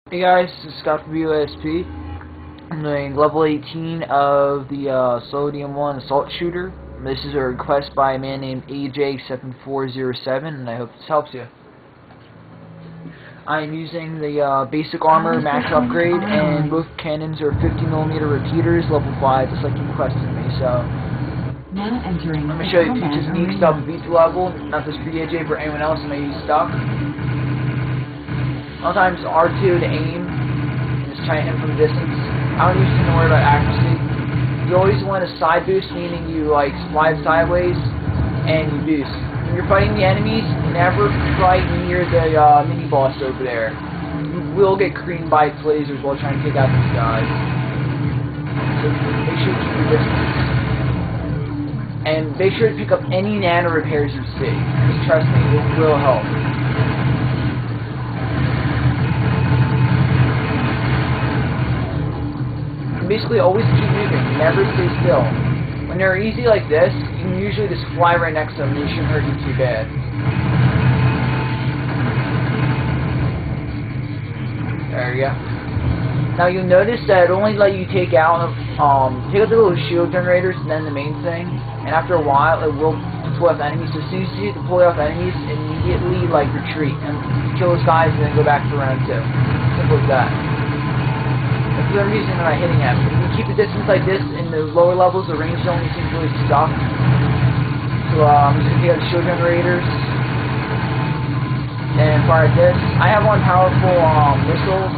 Hey guys, this is Scott from USP. I'm doing level 18 of the Sodium 1 Assault Shooter. This is a request by a man named AJ7407, and I hope this helps you. I am using the basic armor max upgrade, and both cannons are 50mm repeaters, level 5, just like you requested me. So I'm going to show you two techniques to beat the level, not just for AJ, for anyone else that may be stuck. Sometimes R2 to aim, just try to hit from distance. I don't usually worry about accuracy. You always want a side boost, meaning you like slide sideways and you boost. When you're fighting the enemies, never fight near the mini boss over there. You will get creamed by its lasers while trying to take out these guys. So make sure you keep your distance. And make sure to pick up any nano repairs you see. Because trust me, it will help. Basically always keep moving, never stay still. When they're easy like this, you can usually just fly right next to them and they shouldn't hurt you too bad. There you go. Now you'll notice that it only let you take out the little shield generators and then the main thing, and after a while it will deploy off enemies. So as soon as you deploy off enemies, immediately like retreat and kill those guys and then go back for round 2. Simple as that. That's the reason I'm not hitting them. If you keep the distance like this in the lower levels, the range only seems really stuck. So I'm just going to take out the shield generators and fire at this. I have one powerful missile,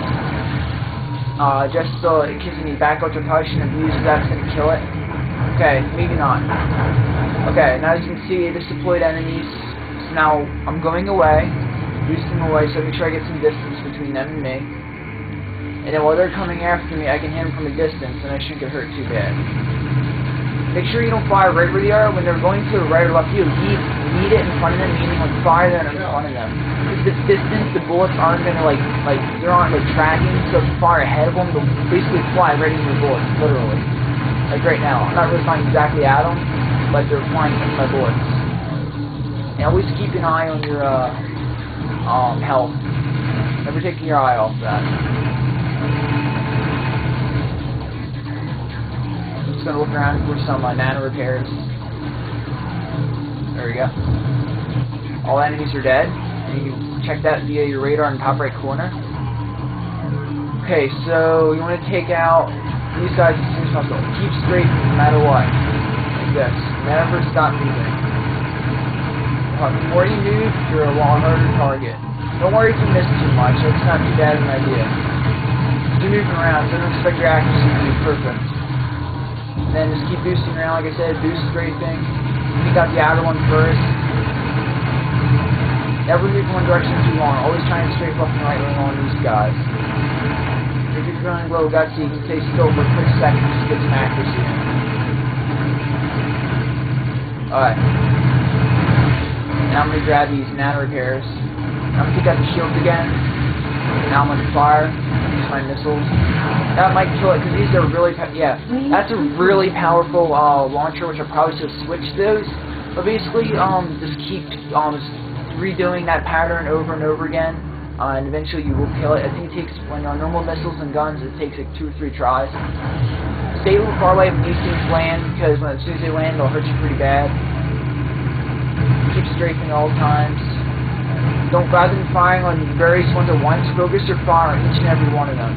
just so it gives me backup repercussion and uses that's going to kill it. Okay, maybe not. Okay, now as you can see, it just deployed enemies. So now I'm going away, boosting away, so make sure I get some distance between them and me. And then while they're coming after me, I can hit them from a distance, and I shouldn't get hurt too bad. Make sure you don't fire right where they are. When they're going to the right or left field, need it in front of them, meaning like fire them in front of them. Because this distance, the bullets aren't going to they aren't tracking, so if you fire ahead of them, they'll basically fly right into your bullets, literally. Like right now, I'm not really flying exactly at them, but they're flying into my bullets. And always keep an eye on your health. Never taking your eye off that. I'm just going to look around for some nano repairs. There we go. All enemies are dead. And you can check that via your radar in the top right corner. Okay, so you want to take out these guys as soon as possible. Keep straight no matter what. Like this. Never stop moving. The more you move, you're a lot harder target. Don't worry if you miss too much. That's not too bad of an idea. You're moving around, so don't expect your accuracy to be perfect. And then just keep boosting around, like I said, boost strafing. Take out the outer one first. Never move in one direction too long. Always try and strafe left and right when on these guys. If you're feeling low gutsy, you can stay still for a quick second just to get some accuracy in. Alright. Now I'm going to grab these nano repairs. I'm going to take out the shields again. Now I'm going to fire. Use my missiles. That might kill it, because these are really, that's a really powerful launcher, which I'll probably just switch those. But basically, just keep redoing that pattern over and over again, and eventually you will kill it. I think it takes, when normal missiles and guns, it takes like 2 or 3 tries. Stay a little far away from these things land, because as soon as they land, they'll hurt you pretty bad. Keep strafing at all times. Don't, rather than firing on various ones at once, focus your fire on each and every one of them.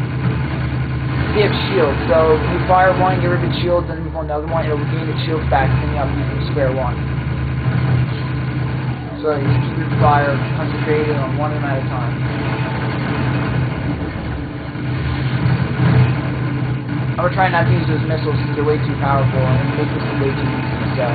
They have shields, so if you fire one, get rid of its shields, then move on the other one, it'll gain its shields back, and then you have to use the spare one. So you just keep your fire concentrated on one of them at a time. I'm gonna try not to use those missiles because they're way too powerful and make this way too easy, so.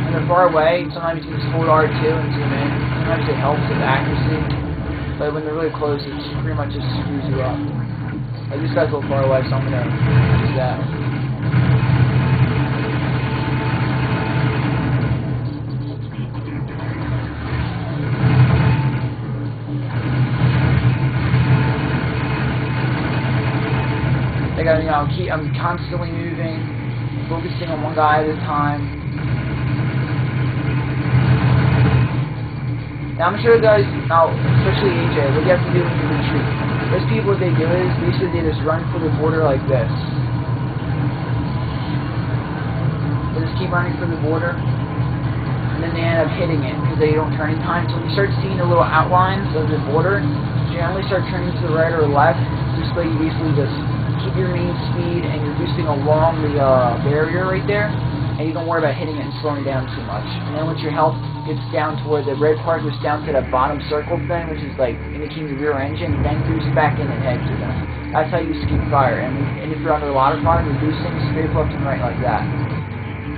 When they're far away, sometimes you can just hold R2 and zoom in. Sometimes it helps with accuracy, but when they're really close, it pretty much just screws you up. Like this guy's a little far away, so I'm gonna use that. Like I'm constantly moving, focusing on one guy at a time. Now I'm sure guys, now especially AJ, what you have to do when you retreat. Those people, what they do is basically they just run for the border like this. They just keep running for the border, and then they end up hitting it because they don't turn in time. So when you start seeing the little outlines of the border, generally start turning to the right or left, just so you basically just keep your main speed and you're boosting along the barrier right there, and you don't worry about hitting it and slowing down too much. And then once your health gets down to where the red part goes down to that bottom circle thing, which is like indicating the rear engine, then boost back in and head to them. That's how you escape fire. And if you're under a lot of fire, you're boosting straight left and right like that.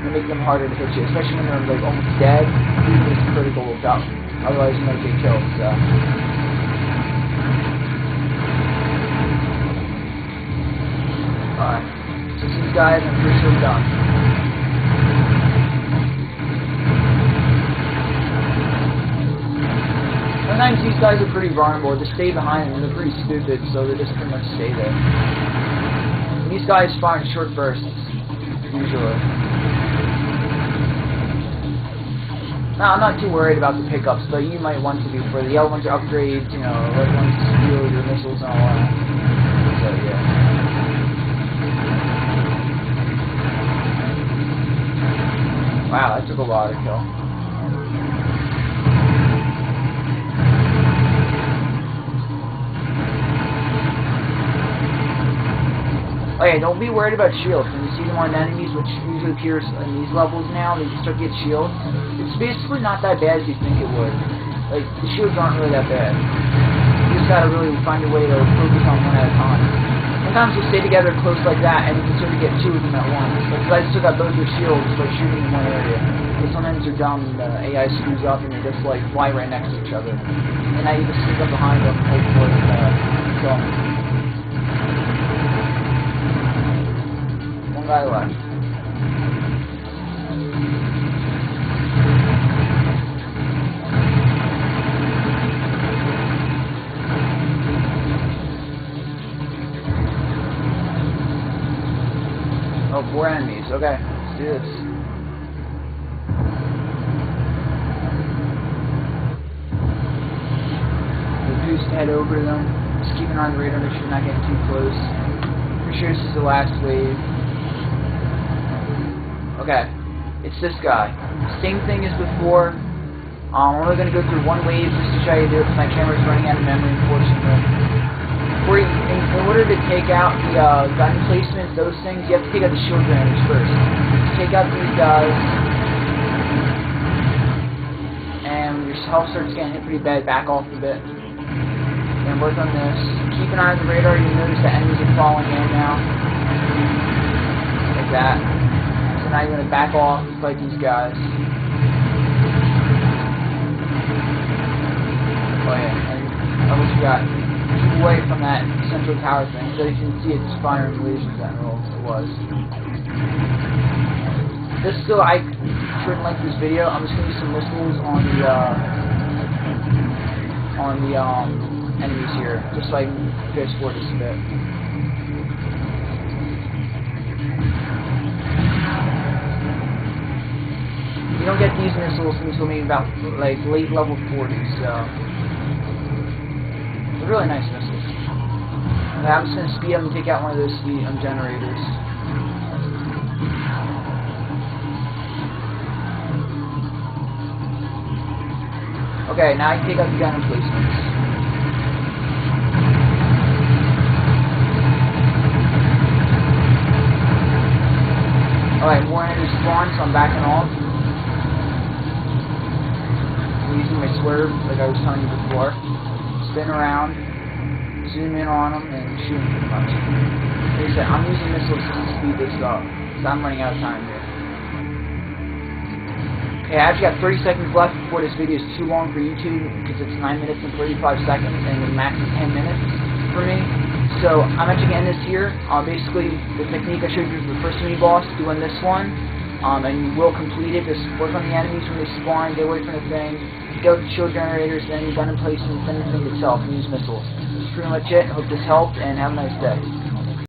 It'll make them harder to hit you, especially when they're like almost dead. Even this critical will go. Otherwise you might get killed. So. Alright, so these guys, I'm pretty sure we're done. Sometimes these guys are pretty vulnerable. Just stay behind them. They're pretty stupid, so they just pretty much stay there. And these guys fire in short bursts, usually. Now, I'm not too worried about the pickups, but you might want to be for the yellow ones are upgrades, you know, red ones steal your missiles and all that. So, yeah. Wow, that took a while to kill. Okay, don't be worried about shields. When you see them on enemies, which usually appears in these levels now, they start to get shields. It's basically not that bad as you think it would. Like, the shields aren't really that bad. You just gotta really find a way to focus on one at a time. Sometimes you'll stay together close like that, and you can sort of get two of them at once. Because I just took out both their shields by shooting in one area. But sometimes they're dumb, and the AI screws up, and they just, like, fly right next to each other. And now you just sneak up behind them and hope for it, kill them. One guy left. Oh, 4 enemies. Okay, let's do this. We'll boost head over to them. Just keep an eye on the radar, make sure you're not getting too close. Pretty sure this is the last wave. Okay, it's this guy. Same thing as before. I'm only going to go through one wave just to show you this. My camera's running out of memory, unfortunately. In order to take out the gun placements, those things, you have to take out the shield grenades first. Just take out these guys, and when your health starts getting hit pretty bad, back off a bit. And work on this. Keep an eye on the radar. You'll notice the enemies are falling in now. Like that. So now you're going to back off and fight these guys. Oh yeah, and what you got? Keep away from that central tower thing, so you can see it's firing laser general. It was. Just so I shouldn't like this video, I'm just gonna use some missiles on the enemies here, just so I can fast forward this a bit. You don't get these missiles until maybe about like late level 40, so. They're really nice missiles. Okay, I'm just going to speed up and take out one of those generators. Okay, now I can take out the gun emplacements. Alright, more enemies spawn, so I'm backing off. I'm using my swerve, like I was telling you before. Spin around, zoom in on them, and shoot them pretty much. Like I said, I'm using missiles just to speed this up, because I'm running out of time here. Okay, I actually got 30 seconds left before this video is too long for YouTube, because it's 9 minutes and 35 seconds, and the max is 10 minutes for me. So, I'm actually going to end this here. Basically, the technique I showed you for the first mini-boss, doing this one, and you will complete it. Just work on the enemies when they spawn, get away from the thing. Go to shield generators, then gun emplacements, then the thing itself, and use missiles. That's pretty much it. I hope this helped, and have a nice day.